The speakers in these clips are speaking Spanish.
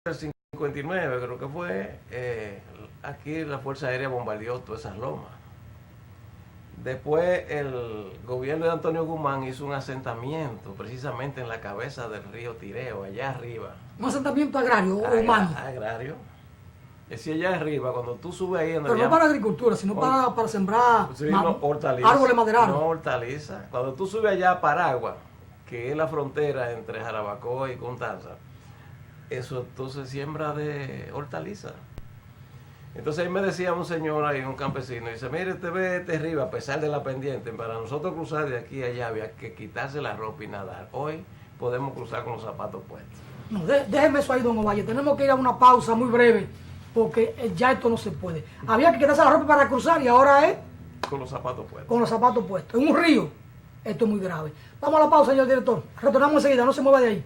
el 59, creo que fue, aquí la Fuerza Aérea bombardeó todas esas lomas. Después el gobierno de Antonio Guzmán hizo un asentamiento precisamente en la cabeza del río Tireo, allá arriba. ¿Un asentamiento agrario o humano? Agrario. Es decir, allá arriba, cuando tú subes ahí... Pero no para agricultura, sino para sembrar sí, hortalizas, árboles maderanos. No hortalizas. Cuando tú subes allá a Paragua, que es la frontera entre Jarabacoa y Constanza, eso entonces siembra de hortalizas. Entonces ahí me decía un señor ahí, un campesino, dice, mire, usted ve este río, a pesar de la pendiente, para nosotros cruzar de aquí a allá había que quitarse la ropa y nadar. Hoy podemos cruzar con los zapatos puestos. No, déjeme eso ahí, don Ovalle. Tenemos que ir a una pausa muy breve, porque ya esto no se puede. Había que quitarse la ropa para cruzar y ahora es... Con los zapatos puestos. Con los zapatos puestos. En un río. Esto es muy grave. Vamos a la pausa, señor director. Retornamos enseguida, no se mueva de ahí.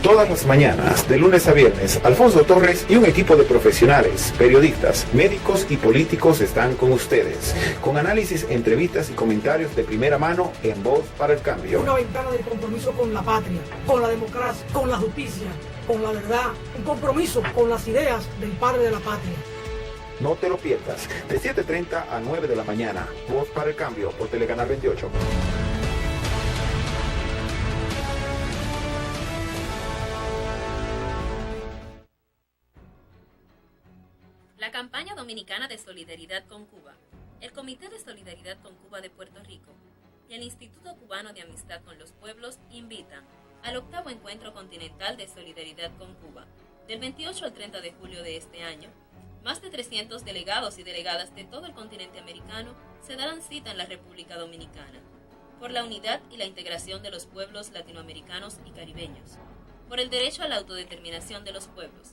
Todas las mañanas, de lunes a viernes, Alfonso Torres y un equipo de profesionales, periodistas, médicos y políticos están con ustedes, con análisis, entrevistas y comentarios de primera mano en Voz para el Cambio. Una ventana de compromiso con la patria, con la democracia, con la justicia, con la verdad, un compromiso con las ideas del padre de la patria. No te lo pierdas, de 7:30 a 9 de la mañana, Voz para el Cambio por Telecanal 28. La campaña dominicana de solidaridad con Cuba, el Comité de Solidaridad con Cuba de Puerto Rico y el Instituto Cubano de Amistad con los Pueblos invitan al 8º Encuentro Continental de Solidaridad con Cuba, del 28 al 30 de julio de este año. Más de 300 delegados y delegadas de todo el continente americano se darán cita en la República Dominicana, por la unidad y la integración de los pueblos latinoamericanos y caribeños, por el derecho a la autodeterminación de los pueblos,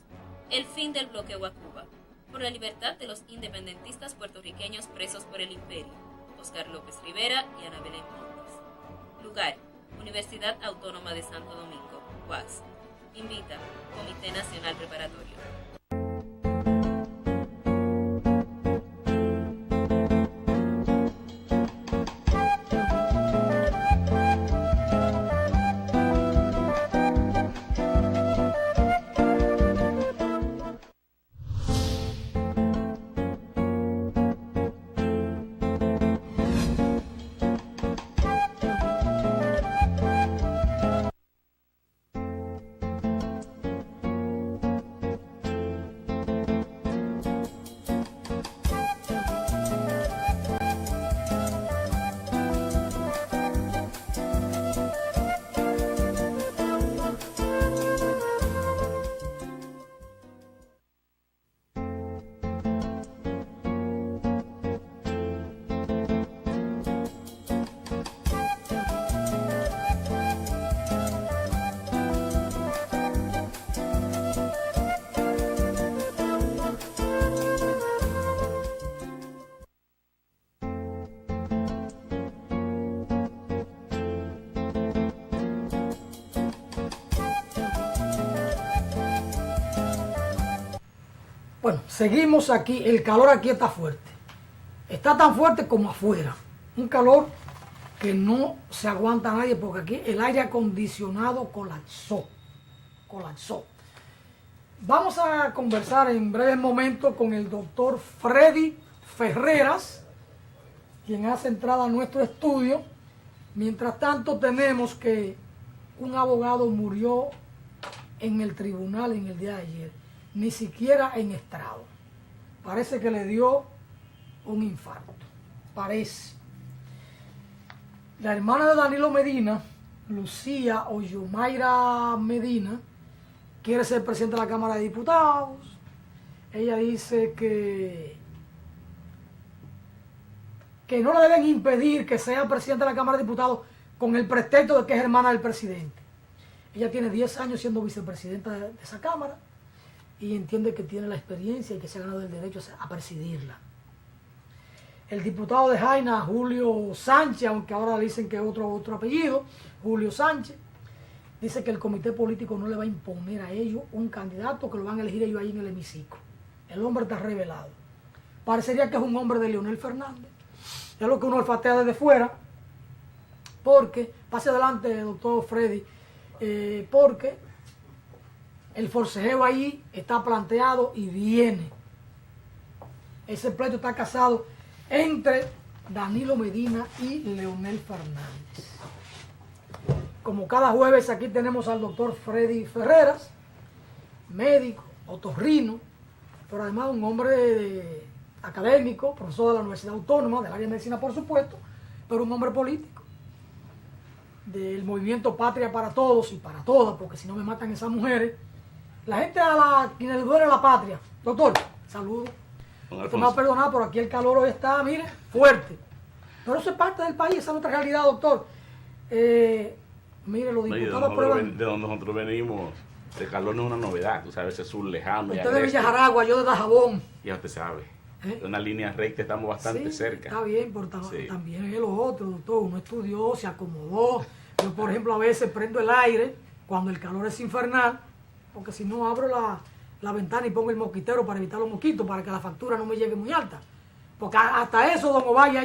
el fin del bloqueo a Cuba, por la libertad de los independentistas puertorriqueños presos por el imperio, Oscar López Rivera y Ana Belén Montes. Lugar, Universidad Autónoma de Santo Domingo, UAS. Invita, Comité Nacional Preparatorio. Bueno, seguimos aquí. El calor aquí está fuerte. Está tan fuerte como afuera. Un calor que no se aguanta a nadie porque aquí el aire acondicionado colapsó. Colapsó. Vamos a conversar en breves momentos con el doctor Freddy Ferreras, quien hace entrada a nuestro estudio. Mientras tanto tenemos que un abogado murió en el tribunal en el día de ayer, ni siquiera en estrado. Parece que le dio un infarto, parece. La hermana de Danilo Medina, Lucía Oyomaira Medina, quiere ser presidenta de la Cámara de Diputados. Ella dice que no le deben impedir que sea presidenta de la Cámara de Diputados con el pretexto de que es hermana del presidente. Ella tiene 10 años siendo vicepresidenta de esa Cámara y entiende que tiene la experiencia y que se ha ganado el derecho a presidirla. El diputado de Jaina, Julio Sánchez, aunque ahora dicen que es otro apellido, Julio Sánchez, dice que el comité político no le va a imponer a ellos un candidato, que lo van a elegir ellos ahí en el hemiciclo. El hombre está revelado. Parecería que es un hombre de Leonel Fernández. Es lo que uno olfatea desde fuera, porque, pase adelante, doctor Freddy, porque el forcejeo ahí está planteado y viene. Ese pleito está casado entre Danilo Medina y Leonel Fernández. Como cada jueves aquí tenemos al doctor Freddy Ferreras, médico, otorrino, pero además un hombre académico, profesor de la Universidad Autónoma, del área de medicina por supuesto, pero un hombre político, del movimiento Patria para Todos y para Todas, porque si no me matan esas mujeres. La gente a quienes les duele la patria. Doctor, saludos. Usted me va a perdonar, pero aquí el calor hoy está, mire, fuerte. Pero eso es parte del país, esa es nuestra realidad, doctor. Mire, los diputados aprueban. De donde nosotros venimos, el calor no es una novedad, tú sabes, es sur lejano. Usted de Villa Jaragua, yo de Dajabón. Ya usted sabe. Una línea recta, estamos bastante cerca. Está bien, pero también es lo otro, doctor. Uno estudió, se acomodó. Yo, por ejemplo, a veces prendo el aire cuando el calor es infernal, porque si no abro la ventana y pongo el mosquitero para evitar los mosquitos, para que la factura no me llegue muy alta. Porque hasta eso, don Ovalle,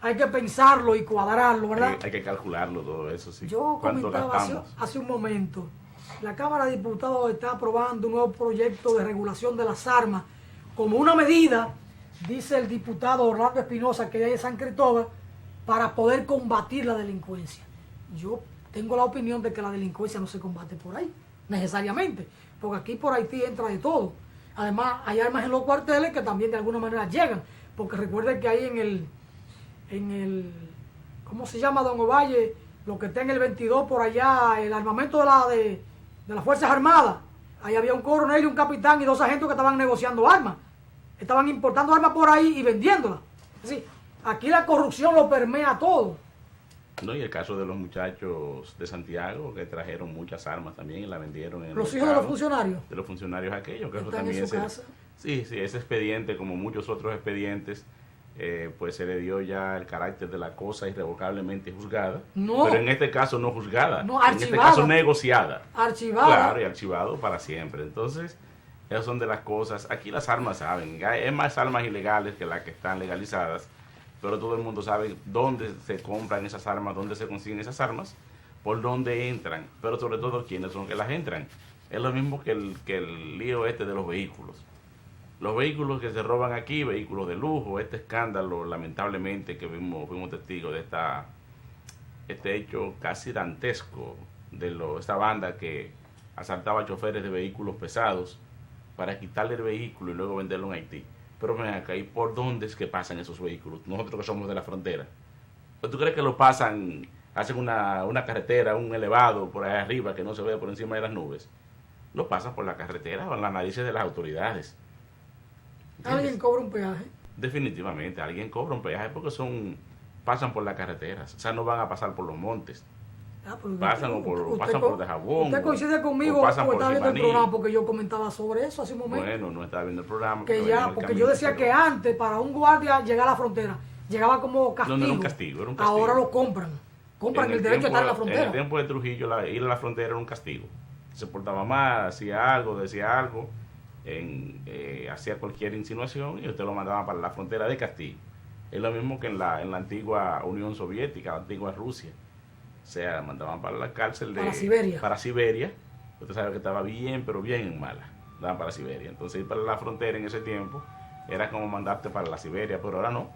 hay que pensarlo y cuadrarlo, ¿verdad? Hay que calcularlo todo eso, sí. Yo comentaba hace un momento, la Cámara de Diputados está aprobando un nuevo proyecto de regulación de las armas como una medida, dice el diputado Orlando Espinosa, que es de San Cristóbal, para poder combatir la delincuencia. Yo tengo la opinión de que la delincuencia no se combate por ahí, necesariamente, porque aquí por Haití entra de todo. Además, hay armas en los cuarteles que también de alguna manera llegan, porque recuerden que ahí en el ¿cómo se llama, don Ovalle? Lo que está en el 22 por allá, el armamento de las Fuerzas Armadas. Ahí había un coronel y un capitán y 2 agentes que estaban negociando armas. Estaban importando armas por ahí y vendiéndolas. Es decir, aquí la corrupción lo permea todo. No, y el caso de los muchachos de Santiago que trajeron muchas armas también y la vendieron en los hijos de los funcionarios. De los funcionarios aquellos, que eso también también en su casa. Sí, ese expediente, como muchos otros expedientes, pues se le dio ya el carácter de la cosa irrevocablemente juzgada. No. Pero en este caso no juzgada. No, archivada. En este caso negociada. Archivada. Claro, y archivado para siempre. Entonces, esas son de las cosas. Aquí las armas saben. Hay más armas ilegales que las que están legalizadas. Pero todo el mundo sabe dónde se compran esas armas, dónde se consiguen esas armas, por dónde entran, pero sobre todo quiénes son que las entran. Es lo mismo que el lío de los vehículos. Los vehículos que se roban aquí, vehículos de lujo, este escándalo lamentablemente que fuimos testigos de este hecho casi dantesco de esta banda que asaltaba a choferes de vehículos pesados para quitarle el vehículo y luego venderlo en Haití. Pero ven acá, ¿y por dónde es que pasan esos vehículos? Nosotros que somos de la frontera. ¿Tú crees que lo pasan, hacen una carretera, un elevado por ahí arriba que no se ve por encima de las nubes? Lo pasan por la carretera o en las narices de las autoridades. ¿Entiendes? ¿Alguien cobra un peaje? Definitivamente, alguien cobra un peaje porque pasan por las carreteras. O sea, no van a pasar por los montes. Pasan por Dajabón. ¿Usted coincide conmigo o está viendo el programa? Porque yo comentaba sobre eso hace un momento. Bueno, no estaba viendo el programa. Porque yo decía que antes, para un guardia llegar a la frontera, llegaba como castigo. No era un castigo, era un castigo. Ahora lo compran. Compran el derecho a estar en la frontera. En el tiempo de Trujillo, ir a la frontera era un castigo. Se portaba mal, hacía algo, decía algo, hacía cualquier insinuación y usted lo mandaba para la frontera de castigo. Es lo mismo que en la antigua Unión Soviética, la antigua Rusia. O sea, mandaban para la cárcel para Siberia. Usted sabe que estaba bien, pero bien en mala. Daban para Siberia. Entonces ir para la frontera en ese tiempo era como mandarte para la Siberia, pero ahora no.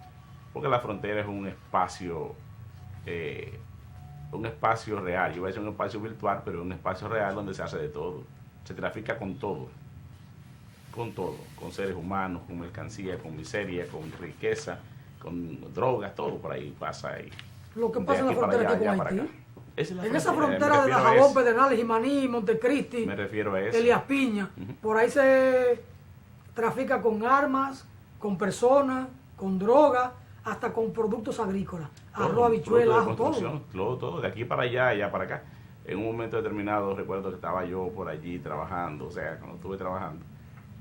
Porque la frontera es un espacio real. Yo voy a decir un espacio virtual, pero un espacio real donde se hace de todo. Se trafica con todo. Con todo. Con seres humanos, con mercancía, con miseria, con riqueza, con drogas, todo por ahí pasa ahí. Lo que pasa en la frontera aquí con Haití. En esa frontera de Dajabón, Pedernales, Jimaní, Montecristi, me refiero a eso. Elías Piña, por ahí se trafica con armas, con personas, con drogas, hasta con productos agrícolas, arroz, habichuelas, todo. Todo, de aquí para allá, para acá. En un momento determinado recuerdo que estaba yo por allí trabajando, o sea, cuando estuve trabajando,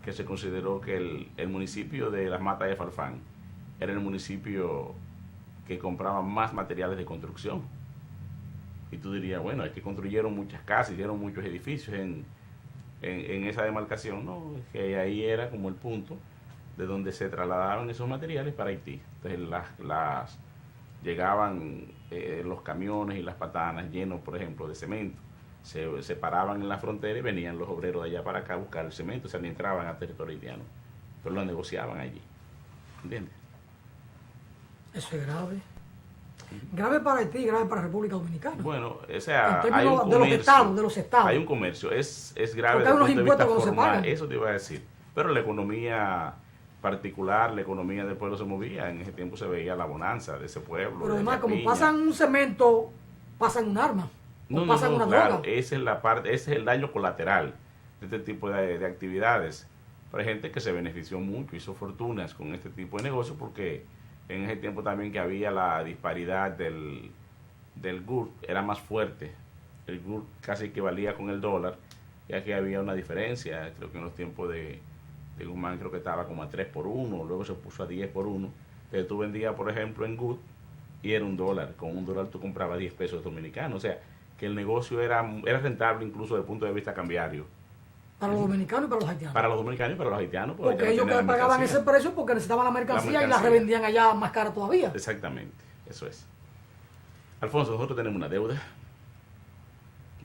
que se consideró que el municipio de Las Matas de Farfán era el municipio que compraba más materiales de construcción. Y tú dirías, bueno, es que construyeron muchas casas, hicieron muchos edificios en esa demarcación. No, es que ahí era como el punto de donde se trasladaban esos materiales para Haití. Entonces llegaban los camiones y las patanas llenos, por ejemplo, de cemento. Se paraban en la frontera y venían los obreros de allá para acá a buscar el cemento, o sea, ni entraban a territorio haitiano, pero lo negociaban allí. ¿Entiendes? Eso es grave. Grave para Haití y grave para República Dominicana. Bueno, o sea, en hay un términos comercio, de los estados. hay un comercio, es grave porque hay unos impuestos que no se pagan. eso te iba a decir. Pero la economía particular, la economía del pueblo se movía, en ese tiempo se veía la bonanza de ese pueblo. Pero de además, como Yapiña. pasan un cemento, pasan un arma. O pasan una claro, droga. esa es la parte, ese es el daño colateral de este tipo de actividades. Pero hay gente que se benefició mucho, hizo fortunas con este tipo de negocio, porque en ese tiempo también que había la disparidad del GUR, era más fuerte. El GUR casi equivalía con el dólar, ya que había una diferencia. Creo que en los tiempos de Guzmán creo que estaba como a 3 por 1, luego se puso a 10 por 1. Entonces tú vendías, por ejemplo, en GUR y era $1. Con $1 tú comprabas 10 pesos dominicanos. O sea, que el negocio era rentable incluso desde el punto de vista cambiario. Para los dominicanos y para los haitianos. Para los dominicanos y para los haitianos. Porque ellos que pagaban ese precio porque necesitaban la mercancía y la revendían allá más cara todavía. Exactamente, eso es. Alfonso, nosotros tenemos una deuda.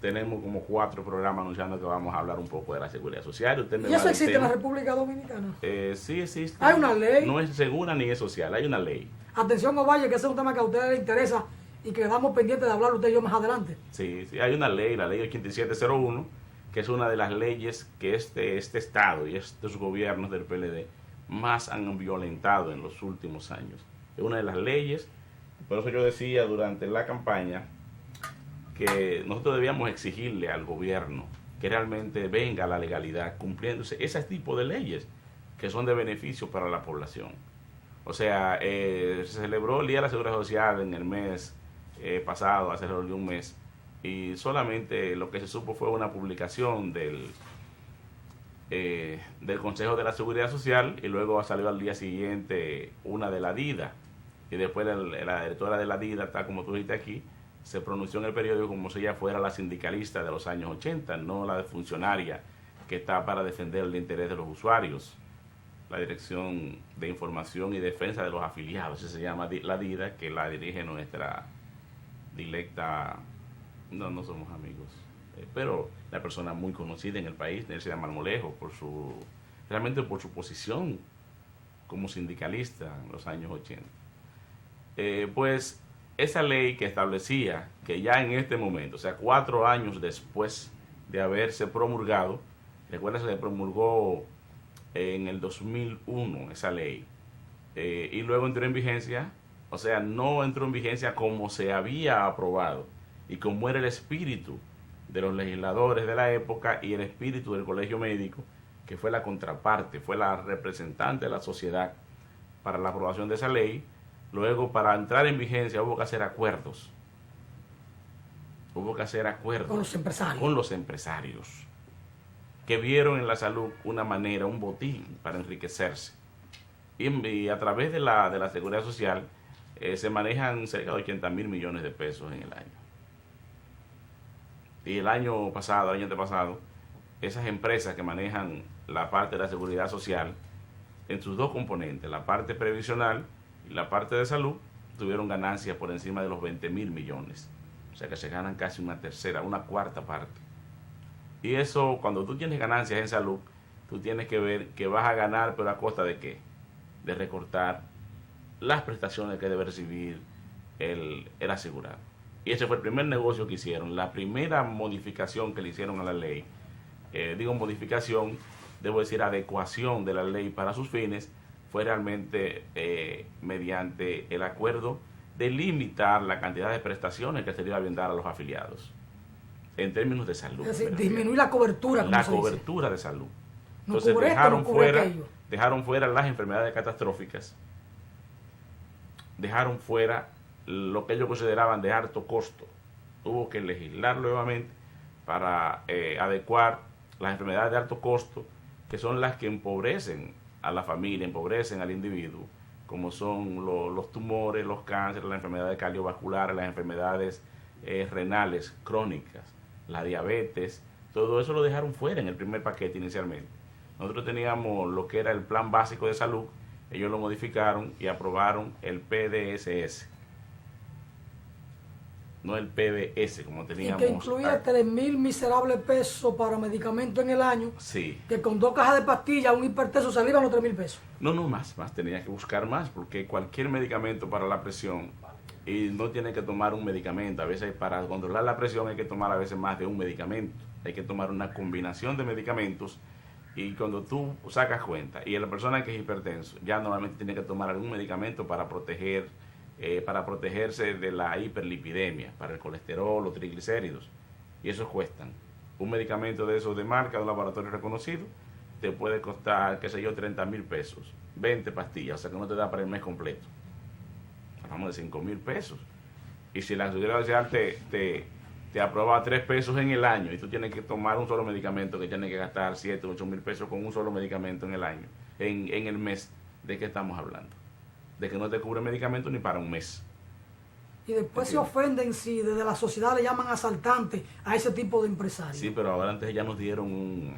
Tenemos como 4 programas anunciando que vamos a hablar un poco de la seguridad social. ¿Y eso existe en la República Dominicana? Sí existe. Hay una ley. No es segura ni es social, hay una ley. Atención, Ovalle, que ese es un tema que a ustedes les interesa y que quedamos pendientes de hablar usted y yo más adelante. Sí, hay una ley, la ley 8701, que es una de las leyes que este Estado y estos gobiernos del PLD más han violentado en los últimos años. Es una de las leyes, por eso yo decía durante la campaña que nosotros debíamos exigirle al gobierno que realmente venga la legalidad cumpliéndose ese tipo de leyes que son de beneficio para la población. O sea, se celebró el Día de la Seguridad Social en el mes pasado, hace alrededor de un mes, y solamente lo que se supo fue una publicación del Consejo de la Seguridad Social, y luego salió al día siguiente una de la DIDA, y después la directora de la DIDA, tal como tú dijiste aquí, se pronunció en el periódico como si ella fuera la sindicalista de los años 80, no la funcionaria que está para defender el interés de los usuarios. La Dirección de Información y Defensa de los Afiliados, se llama la DIDA, que la dirige nuestra directa, no somos amigos, pero la persona muy conocida en el país, Nelson Marmolejo, realmente por su posición como sindicalista en los años 80. Pues esa ley que establecía que ya en este momento, o sea, 4 años después de haberse promulgado, recuerda, se promulgó en el 2001 esa ley, y luego entró en vigencia, o sea, no entró en vigencia como se había aprobado y como era el espíritu de los legisladores de la época y el espíritu del Colegio Médico, que fue la contraparte, fue la representante de la sociedad para la aprobación de esa ley. Luego, para entrar en vigencia, hubo que hacer acuerdos. Con los empresarios, que vieron en la salud una manera, un botín para enriquecerse. Y a través de la Seguridad Social se manejan cerca de 80.000 millones de pesos en el año. Y el año antepasado, esas empresas que manejan la parte de la Seguridad Social, en sus 2 componentes, la parte previsional y la parte de salud, tuvieron ganancias por encima de los 20.000 millones. O sea que se ganan casi una cuarta parte. Y eso, cuando tú tienes ganancias en salud, tú tienes que ver que vas a ganar, pero ¿a costa de qué? De recortar las prestaciones que debe recibir el asegurado. Y ese fue el primer negocio que hicieron. La primera modificación que le hicieron a la ley, debo decir adecuación de la ley para sus fines, fue realmente mediante el acuerdo de limitar la cantidad de prestaciones que se le iba a brindar a los afiliados en términos de salud. Es decir, disminuir la cobertura. La cobertura de salud. No Entonces cubre dejaron fuera las enfermedades catastróficas, dejaron fuera lo que ellos consideraban de alto costo, tuvo que legislar nuevamente para adecuar las enfermedades de alto costo, que son las que empobrecen a la familia, empobrecen al individuo, como son los tumores, los cánceres, las enfermedades cardiovasculares, las enfermedades renales crónicas, la diabetes. Todo eso lo dejaron fuera en el primer paquete inicialmente. Nosotros teníamos lo que era el Plan Básico de Salud, ellos lo modificaron y aprobaron el PDSS, no el PBS como teníamos. Y que incluía 3.000 miserables pesos para medicamentos en el año. Sí. Que con 2 cajas de pastillas, un hipertenso, se le iban los 3.000 pesos. No, más, tenía que buscar más, porque cualquier medicamento para la presión, y no tiene que tomar un medicamento, a veces para controlar la presión hay que tomar a veces más de un medicamento, hay que tomar una combinación de medicamentos, y cuando tú sacas cuenta, y la persona que es hipertenso, ya normalmente tiene que tomar algún medicamento para protegerse de la hiperlipidemia, para el colesterol, los triglicéridos, y esos cuestan. Un medicamento de esos de marca, de un laboratorio reconocido, te puede costar, qué sé yo, 30,000 pesos, 20 pastillas, o sea que no te da para el mes completo. Hablamos de 5,000 pesos. Y si la Seguridad Social te aprueba 3 pesos en el año y tú tienes que tomar un solo medicamento, que tienes que gastar 7, 8,000 pesos con un solo medicamento en el año, en el mes, ¿de qué estamos hablando? De que no te cubre medicamento ni para un mes. Y después se ofenden si desde la sociedad le llaman asaltantes a ese tipo de empresarios. Sí, pero ahora antes ya nos dieron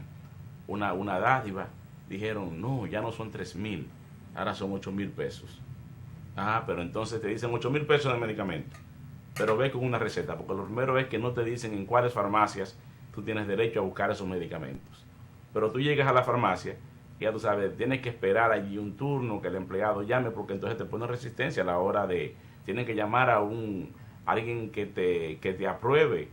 una dádiva. Dijeron, no, ya no son 3,000, ahora son 8,000 pesos. Ah, pero entonces te dicen 8,000 pesos de medicamento, pero ve con una receta, porque lo primero es que no te dicen en cuáles farmacias tú tienes derecho a buscar esos medicamentos. Pero tú llegas a la farmacia y ya tú sabes, tienes que esperar allí un turno que el empleado llame, porque entonces te pone resistencia a la hora de... Tienen que llamar a alguien que te apruebe,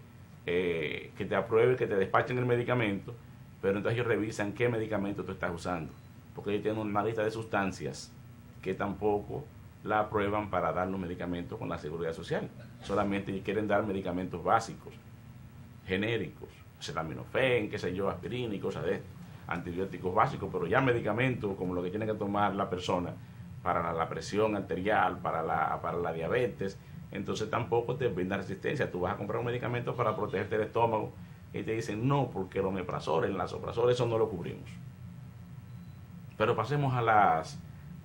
que te despachen el medicamento, pero entonces ellos revisan qué medicamento tú estás usando, porque ellos tienen una lista de sustancias que tampoco la aprueban para dar los medicamentos con la Seguridad Social. Solamente quieren dar medicamentos básicos, genéricos, acetaminofén, qué sé yo, aspirina y cosas de esto, antibióticos básicos, pero ya medicamentos como lo que tiene que tomar la persona para la presión arterial, para la diabetes, entonces tampoco te brinda resistencia. Tú vas a comprar un medicamento para protegerte el estómago y te dicen no, porque el omeprazol, el lansoprazol, eso no lo cubrimos. Pero pasemos a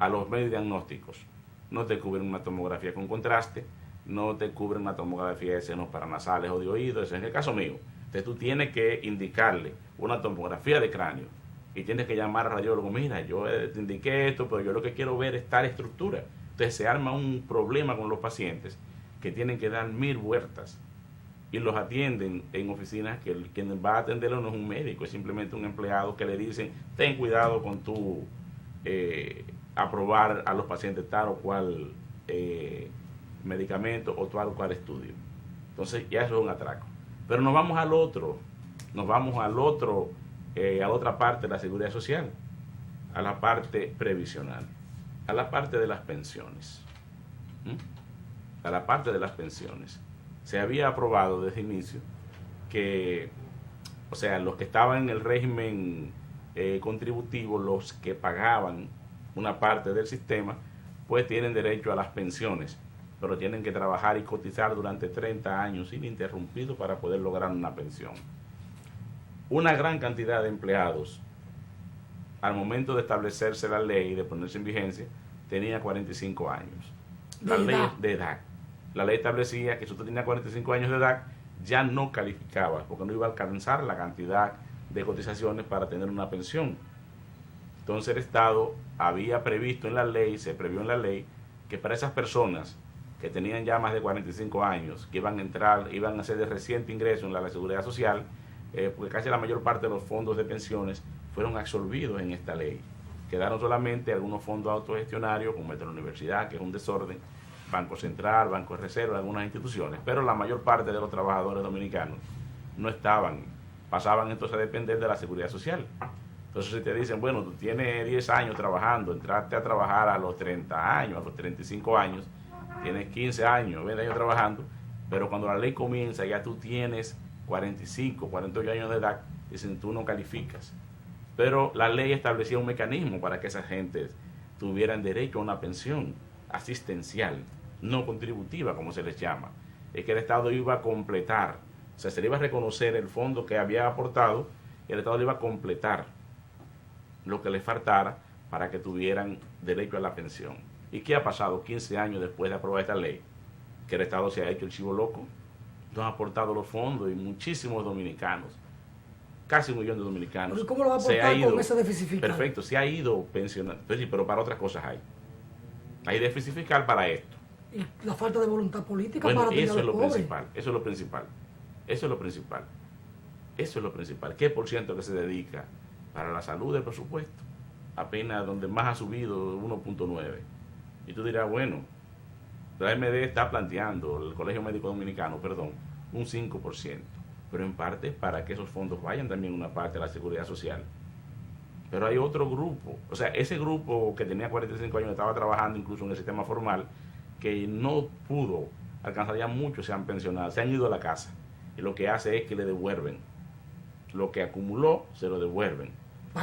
los medios diagnósticos. No te cubren una tomografía con contraste, no te cubren una tomografía de senos paranasales o de oído, ese es el caso mío. Entonces tú tienes que indicarle una tomografía de cráneo y tienes que llamar al radiólogo, mira, yo te indiqué esto, pero yo lo que quiero ver es tal estructura. Entonces se arma un problema con los pacientes que tienen que dar 1,000 vueltas y los atienden en oficinas que quien va a atenderlo no es un médico, es simplemente un empleado que le dicen, ten cuidado con tu aprobar a los pacientes tal o cual medicamento o tal o cual estudio. Entonces ya eso es un atraco. Pero nos vamos a la otra parte de la Seguridad Social, a la parte previsional, a la parte de las pensiones. A la parte de las pensiones. Se había aprobado desde el inicio que, o sea, los que estaban en el régimen contributivo, los que pagaban una parte del sistema, pues tienen derecho a las pensiones, pero tienen que trabajar y cotizar durante 30 años ininterrumpidos para poder lograr una pensión. Una gran cantidad de empleados, al momento de establecerse la ley y de ponerse en vigencia, tenía 45 años. La ley de edad. La ley establecía que si usted tenía 45 años de edad, ya no calificaba, porque no iba a alcanzar la cantidad de cotizaciones para tener una pensión. Entonces el Estado había previsto en la ley, se previó en la ley, que para esas personas que tenían ya más de 45 años, que iban a ser de reciente ingreso en la Seguridad Social, porque casi la mayor parte de los fondos de pensiones fueron absorbidos en esta ley. Quedaron solamente algunos fondos autogestionarios, como la universidad, que es un desorden, Banco Central, Banco de Reserva, algunas instituciones, pero la mayor parte de los trabajadores dominicanos no pasaban entonces a depender de la Seguridad Social. Entonces si te dicen, bueno, tú tienes 10 años trabajando, entraste a trabajar a los 30 años, a los 35 años, tienes 15 años, 20 años trabajando, pero cuando la ley comienza ya tú tienes 45, 48 años de edad, dicen tú no calificas. Pero la ley establecía un mecanismo para que esas gentes tuvieran derecho a una pensión asistencial, no contributiva como se les llama. es que el Estado iba a completar, o sea, se le iba a reconocer el fondo que había aportado y el Estado le iba a completar lo que le faltara para que tuvieran derecho a la pensión. ¿Y qué ha pasado 15 años después de aprobar esta ley? Que el Estado se ha hecho el chivo loco, no ha aportado los fondos y muchísimos dominicanos, casi 1 millón de dominicanos. ¿Pero cómo lo va a aportar con ese déficit fiscal? Perfecto, se ha ido pensionando, pero para otras cosas hay. Hay déficit fiscal para esto. Y la falta de voluntad política Bueno, para atender eso a es los lo pobres. principal, eso es lo principal, eso es lo principal, eso es lo principal. ¿Qué por ciento que se dedica para la salud del presupuesto? Apenas donde más ha subido 1.9. Y tú dirás, bueno, la MD está planteando, el Colegio Médico Dominicano, perdón, un 5%, pero en parte para que esos fondos vayan también una parte a la seguridad social. Pero hay otro grupo, o sea, ese grupo que tenía 45 años, estaba trabajando incluso en el sistema formal, que no pudo alcanzar ya muchos, se han pensionado, se han ido a la casa, y lo que hace es que le devuelven lo que acumuló, se lo devuelven.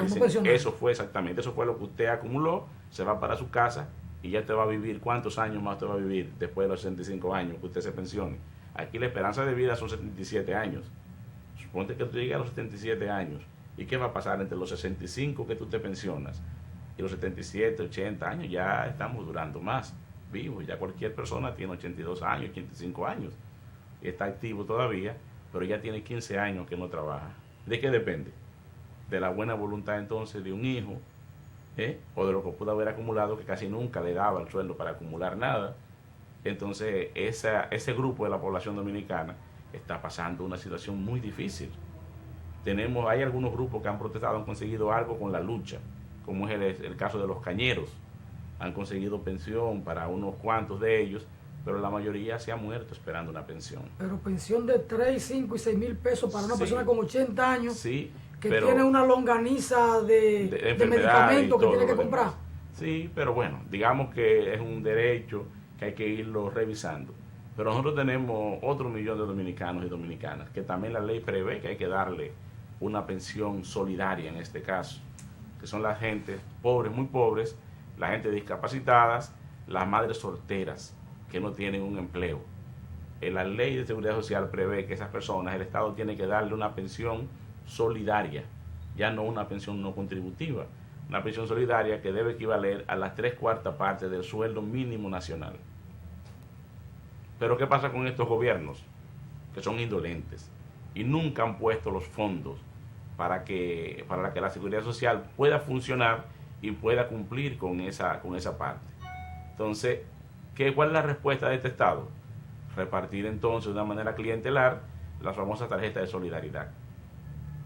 Dicen, eso fue exactamente, eso fue lo que usted acumuló, se va para su casa y ya te va a vivir. ¿Cuántos años más te va a vivir después de los 65 años que usted se pensione? Aquí la esperanza de vida son 77 años. Suponte que tú llegues a los 77 años. ¿Y qué va a pasar entre los 65 que tú te pensionas y los 77, 80 años? Ya estamos durando más vivos. Ya cualquier persona tiene 82 años, 85 años y está activo todavía, pero ya tiene 15 años que no trabaja. ¿De qué depende? De la buena voluntad entonces de un hijo, o de lo que pudo haber acumulado, que casi nunca le daba el sueldo para acumular nada. Entonces ese grupo de la población dominicana está pasando una situación muy difícil. Hay algunos grupos que han protestado, han conseguido algo con la lucha, como es el caso de los cañeros. Han conseguido pensión para unos cuantos de ellos, pero la mayoría se ha muerto esperando una pensión. Pero pensión de 3, 5 y 6 mil pesos para una persona con 80 años, sí, que tiene una longaniza de medicamentos que tiene que comprar. Sí, pero bueno, digamos que es un derecho que hay que irlo revisando. Pero nosotros tenemos otro 1 millón de dominicanos y dominicanas, que también la ley prevé que hay que darle una pensión solidaria en este caso, que son la gente pobres, muy pobres, la gente discapacitadas, las madres solteras que no tienen un empleo. En la ley de seguridad social prevé que esas personas, el Estado tiene que darle una pensión solidaria, ya no una pensión no contributiva, una pensión solidaria que debe equivaler a las 3/4 partes del sueldo mínimo nacional. Pero ¿qué pasa con estos gobiernos? Que son indolentes y nunca han puesto los fondos para que la seguridad social pueda funcionar y pueda cumplir con esa parte. Entonces, ¿cuál es la respuesta de este Estado? Repartir entonces de una manera clientelar las famosas tarjetas de solidaridad.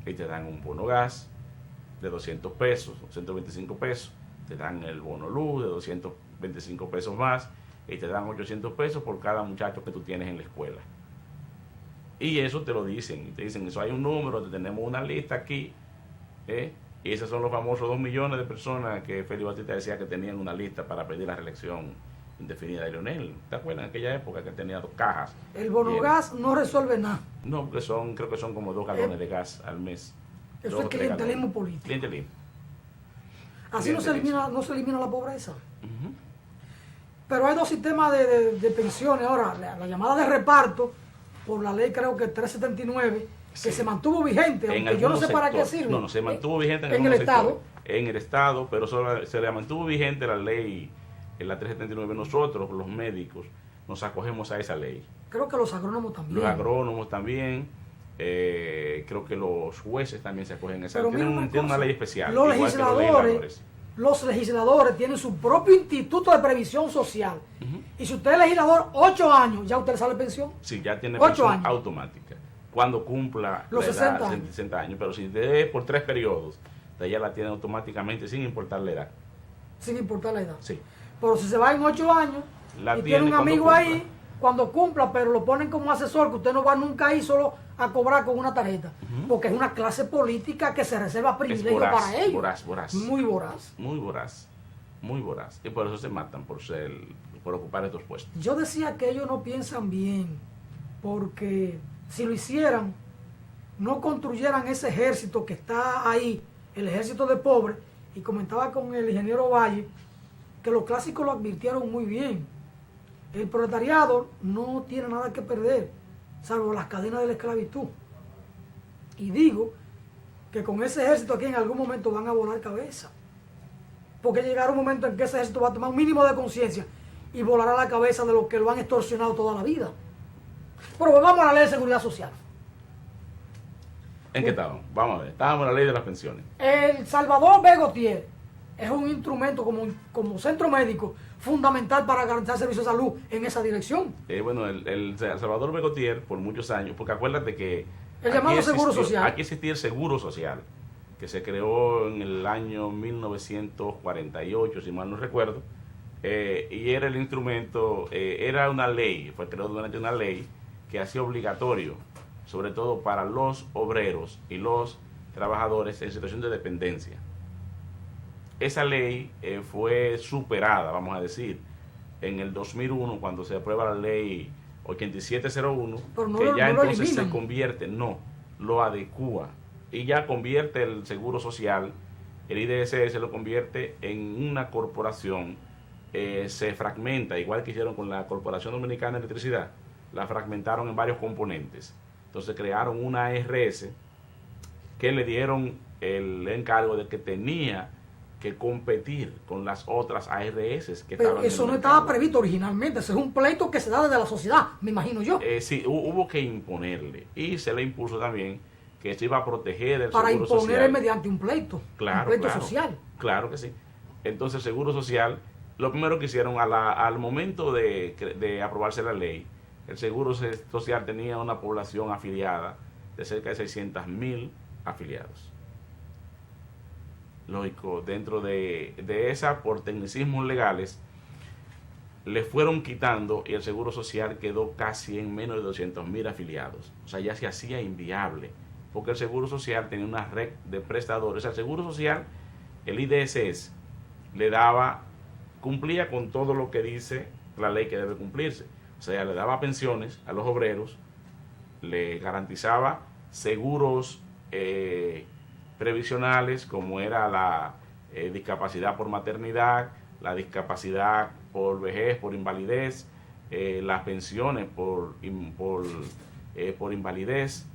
Y te dan un bono gas de 200 pesos, 125 pesos, te dan el bono luz de 225 pesos más, y te dan 800 pesos por cada muchacho que tú tienes en la escuela. Y eso te lo dicen, y te dicen, eso hay un número, tenemos una lista aquí, y esos son los famosos 2 millones de personas que Félix Batista decía que tenían una lista para pedir la reelección indefinida de Leonel. ¿Te acuerdas en aquella época que tenía 2 cajas? El bono gas no resuelve nada. No, porque creo que son como 2 galones de gas al mes. Eso es clientelismo político. Clientelismo. Así no se elimina la pobreza. Pero hay 2 sistemas de pensiones. Ahora, la llamada de reparto, por la ley creo que 379, que se mantuvo vigente, aunque yo no sé para qué sirve. No, se mantuvo vigente en el Estado. En el Estado, pero se le mantuvo vigente la ley, en la 379. Nosotros, los médicos, nos acogemos a esa ley. Creo que los agrónomos también. Los agrónomos también. Creo que los jueces también se acogen a esa ley. Tienen una ley especial. Los legisladores tienen su propio instituto de previsión social. Y si usted es legislador 8 años, ¿ya usted sale pensión? Sí, ya tiene 8 pensión años. Automática. Cuando cumpla los la 60 edad, años. 60 años. Pero si usted es por 3 periodos, usted ya la tiene automáticamente sin importar la edad. Sin importar la edad. Sí. Pero si se va en 8 años y tiene un amigo ahí, cuando cumpla, pero lo ponen como asesor, que usted no va nunca ahí solo a cobrar con una tarjeta, porque es una clase política que se reserva privilegio para ellos. Voraz. Muy voraz. Muy voraz. Muy voraz. Y por eso se matan, por ocupar estos puestos. Yo decía que ellos no piensan bien, porque si lo hicieran, no construyeran ese ejército que está ahí, el ejército de pobres, y comentaba con el ingeniero Valle, que los clásicos lo advirtieron muy bien. El proletariado no tiene nada que perder, salvo las cadenas de la esclavitud. Y digo que con ese ejército aquí en algún momento van a volar cabeza. Porque llegará un momento en que ese ejército va a tomar un mínimo de conciencia y volará la cabeza de los que lo han extorsionado toda la vida. Pero volvamos a la ley de seguridad social. ¿En qué estábamos? Vamos a ver. Estábamos en la ley de las pensiones. El Salvador B. Gautier es un instrumento como centro médico fundamental para garantizar servicios de salud en esa dirección. Bueno, el Salvador Begotier por muchos años, porque acuérdate que El llamado seguro social. Aquí existía el seguro social, que se creó en el año 1948, si mal no recuerdo, y era el instrumento, era una ley, fue creado durante una ley que hacía obligatorio, sobre todo para los obreros y los trabajadores en situación de dependencia. Esa ley fue superada, vamos a decir, en el 2001, cuando se aprueba la ley 8701, que ya entonces se convierte, lo adecúa y ya convierte el Seguro Social, el IDSS lo convierte en una corporación, se fragmenta, igual que hicieron con la Corporación Dominicana de Electricidad, la fragmentaron en varios componentes. Entonces crearon una ARS que le dieron el encargo de que tenía que competir con las otras ARS que Pero eso no estaba previsto originalmente, ese es un pleito que se da desde la sociedad, me imagino yo. Sí, hubo que imponerle, y se le impuso también que se iba a proteger el para seguro imponer social. mediante un pleito, Claro, un pleito claro, social. Claro que sí. Entonces el Seguro Social, lo primero que hicieron al momento de aprobarse la ley, el Seguro Social tenía una población afiliada de cerca de 600,000 afiliados. Lógico, dentro de esa, por tecnicismos legales, le fueron quitando y el Seguro Social quedó casi en menos de 200,000 afiliados. O sea, ya se hacía inviable, porque el Seguro Social tenía una red de prestadores. El Seguro Social, el IDSS, cumplía con todo lo que dice la ley que debe cumplirse. O sea, le daba pensiones a los obreros, le garantizaba seguros previsionales, como era la discapacidad por maternidad, la discapacidad por vejez, por invalidez, las pensiones por invalidez,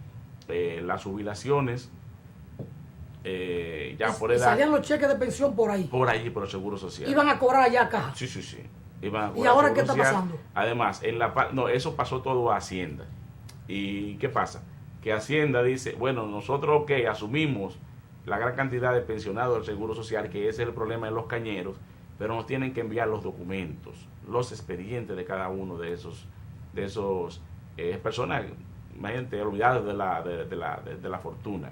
las jubilaciones, ya por edad. Salían los cheques de pensión por ahí. Por allí, por el Seguro Social. Iban a cobrar allá a caja. Sí. Iban a cobrar. ¿Y ahora Seguro qué está Social. pasando? Además, eso pasó todo a Hacienda. ¿Y qué pasa? Que Hacienda dice, bueno, nosotros asumimos la gran cantidad de pensionados del Seguro Social, que ese es el problema de los cañeros, pero nos tienen que enviar los documentos, los expedientes de cada uno de esos personas, imagínate, olvidadas de la fortuna.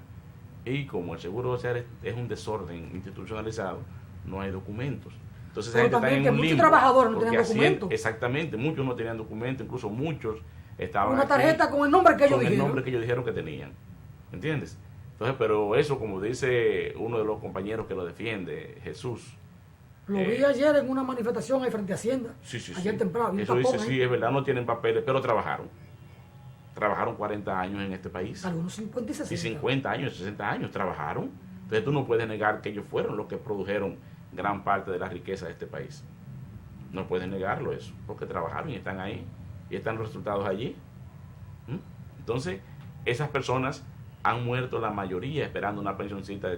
Y como el Seguro Social es un desorden institucionalizado, no hay documentos. Entonces pero esa gente también está en que un muchos limbo, trabajadores no porque tenían documentos. Exactamente, muchos no tenían documentos, incluso muchos estaban Una aquí tarjeta con el nombre que ellos con el dijeron. nombre que ellos dijeron que tenían. ¿Entiendes? Entonces, pero eso, como dice uno de los compañeros que lo defiende, Jesús. Lo vi ayer en una manifestación ahí frente a Hacienda. Sí. Ayer temprano. Vi un Eso tapón dice, ahí. sí, es verdad, no tienen papeles, pero trabajaron. Trabajaron 40 años en este país. Algunos 50 y 60. Y 50 años, 60 años trabajaron. Entonces tú no puedes negar que ellos fueron los que produjeron gran parte de la riqueza de este país. No puedes negarlo eso, porque trabajaron y están ahí. Y están los resultados allí. Entonces, esas personas han muerto la mayoría esperando una pensioncita de